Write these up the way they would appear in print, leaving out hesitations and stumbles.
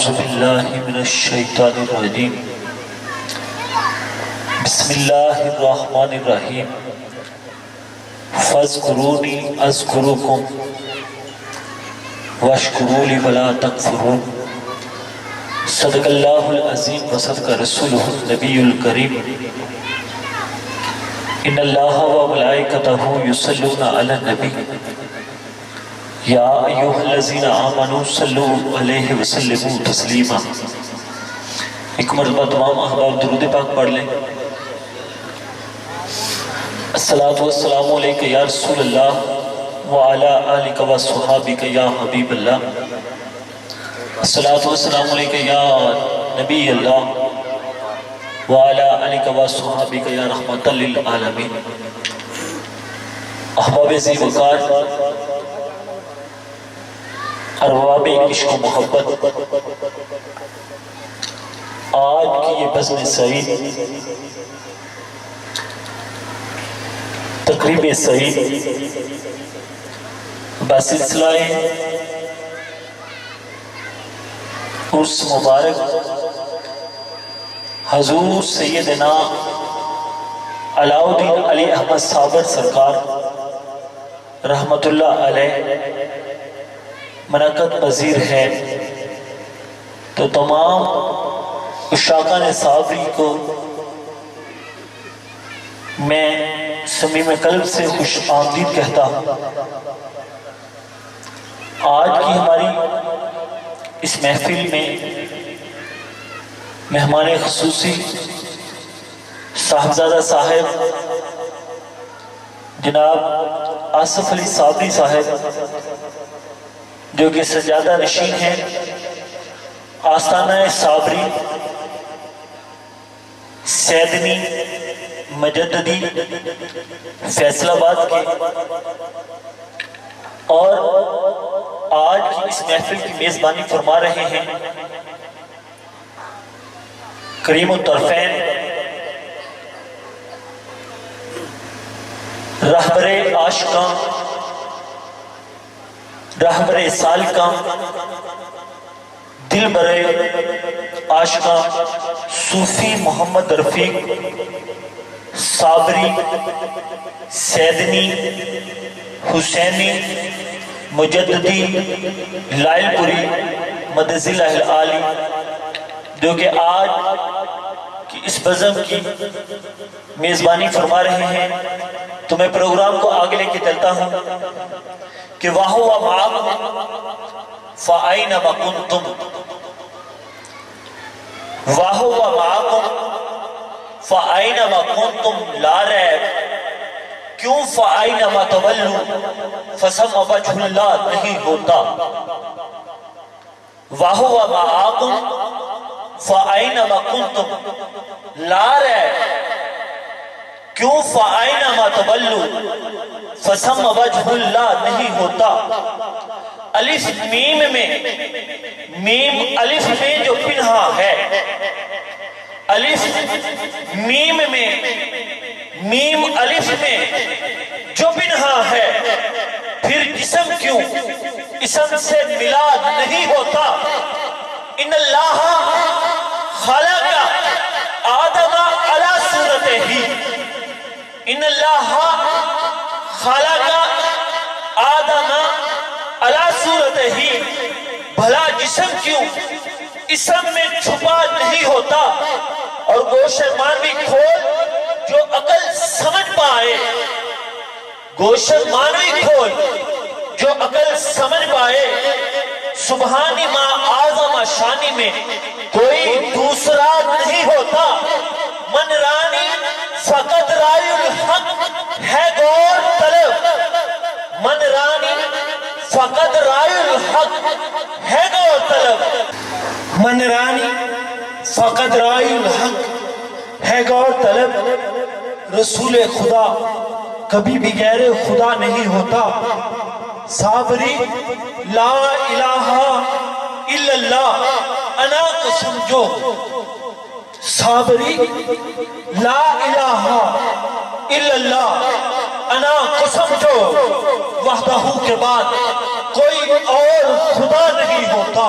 اعوذ باللہ من الشیطان الرجیم بسم اللہ الرحمن الرحیم فاذکرونی اذکرکم واشکروا لی ولا تکفرون صدق اللہ العظیم وصدق رسولہ النبی الکریم ان اللہ و ملائکتہ یصلون علی النبی یا ایوہ الذین آمنوا صلو علیہ وسلموا تسلیما۔ ایک مرتبہ تمام احباب درود پاک پڑھ لیں۔ الصلاۃ والسلام علیکہ یا رسول اللہ وعلی آلک وصحابک یا حبیب اللہ۔ الصلاۃ والسلام علیکہ یا نبی اللہ وعلی آلک وصحابک یا رحمۃ للعالمین۔ احباب ذی وقار، ارباب عشق و محبت، آج کی یہ بزم سعید، تقریب سعید بسلسلہ اس مبارک حضور سیدنا علاء الدین علی احمد صابر سرکار رحمت اللہ علیہ منعقد پذیر ہے، تو تمام عشاقان صابری کو میں صمیم قلب سے خوش آمدید کہتا ہوں۔ آج کی ہماری اس محفل میں مہمان خصوصی صاحبزادہ صاحب جناب آصف علی صابری صاحب، جو کہ سجادہ نشین ہیں آستانہ صابری سیدنی مجددی فیصل آباد کے، اور آج کی اس محفل کی میزبانی فرما رہے ہیں کریم الطرفین رہبر عاشقاں، رہبر سالکاں، دل برے عاشقاں صوفی محمد رفیق صابری سیدنی حسینی مجددی لائل پوری مدذ اللہ العالی، جو کہ آج کی اس بزم کی میزبانی فرما رہے ہیں۔ تو میں پروگرام کو آگے لے کے چلتا ہوں کہ وَهُوَ مَعَكُمْ فَأَيْنَمَا كُنْتُمْ، وَهُوَ مَعَكُمْ فَأَيْنَمَا كُنْتُمْ لا ریب، کیوں فَأَيْنَمَا تَوَلُّوا فَثَمَّ وَجْهُ اللَّهِ نہیں ہوتا۔ وَهُوَ مَعَكُمْ فَأَيْنَمَا كُنْتُمْ لا ریب، کیوں فَأَيْنَمَا تَوَلُّوا فَثَمَّ وَجْهُ اللَّهِ نہیں ہوتا۔ الف میم میں، میم الف میں جو پنہا ہے، الف میم میں، میم الف میں جو پنہا ہے، پھر جسم کیوں اسم سے ملاد نہیں ہوتا۔ ان اللہ خلق آدم علی صورتہ، ان اللہ خلق آدم علی صورتہ، بھلا جسم کیوں اسم میں چھپا نہیں ہوتا۔ اور گوش مانوی کھول جو عقل سمجھ پائے، گوش مانوی کھول جو عقل سمجھ پائے، سبحانی ما اعظم شانی میں کوئی دوسرا نہیں ہوتا۔ من رانی فقط رائے الحق ہے غور طلب، من رانی فقط رائے الحق ہے غور طلب، من رانی فقط رائے الحق ہے غور طلب۔ رسول خدا کبھی بھی غیر خدا نہیں ہوتا۔ صابری لا الہ الا اللہ انا کو سمجھو، صابری لا الہ الا اللہ انا کو سمجھو، وحدہ کے بعد کوئی اور خدا نہیں ہوتا۔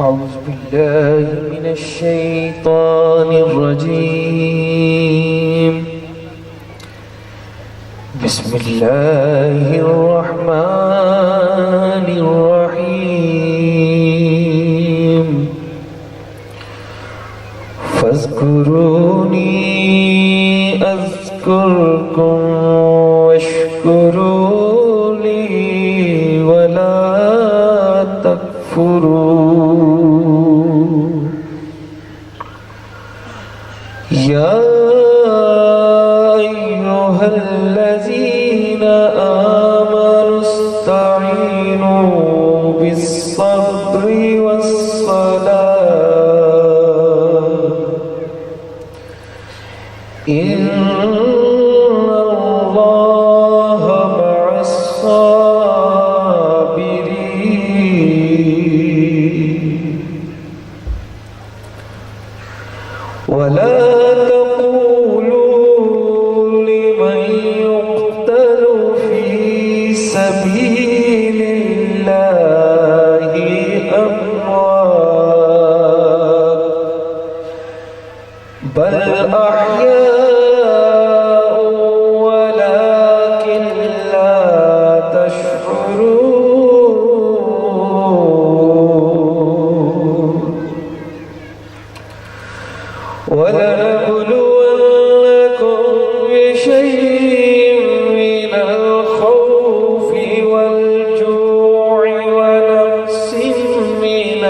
أعوذ بالله من الشيطان الرجيم بسم الله الرحمن الرحيم فاذكروني أذكركم واشكروا لي ولا تكفرون يا أيها الذين آمنوا استعينوا بالصبر والصلاة إن الله مع الصابرين ولا تقولوا لمن يقتل في سبيل الله أموات بل أحياء ولكن لا تشعرون ولنبلونكم بشيء من الخوف والجوع ونقص من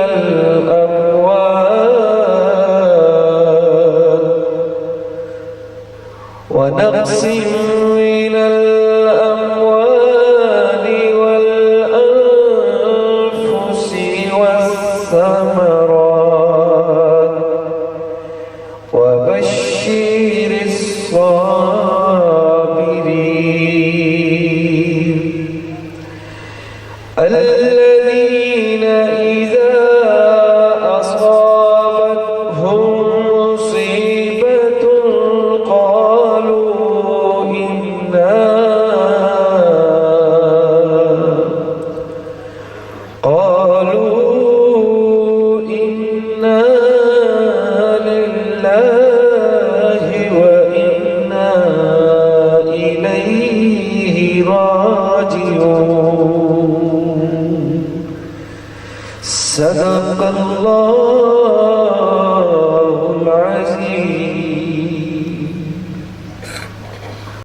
الأموال والأنفس والثمرات وبشر الصابرين الذين إذا أصابتهم مصيبة قالوا إنا لله وإنا إليه راجعون صدق الله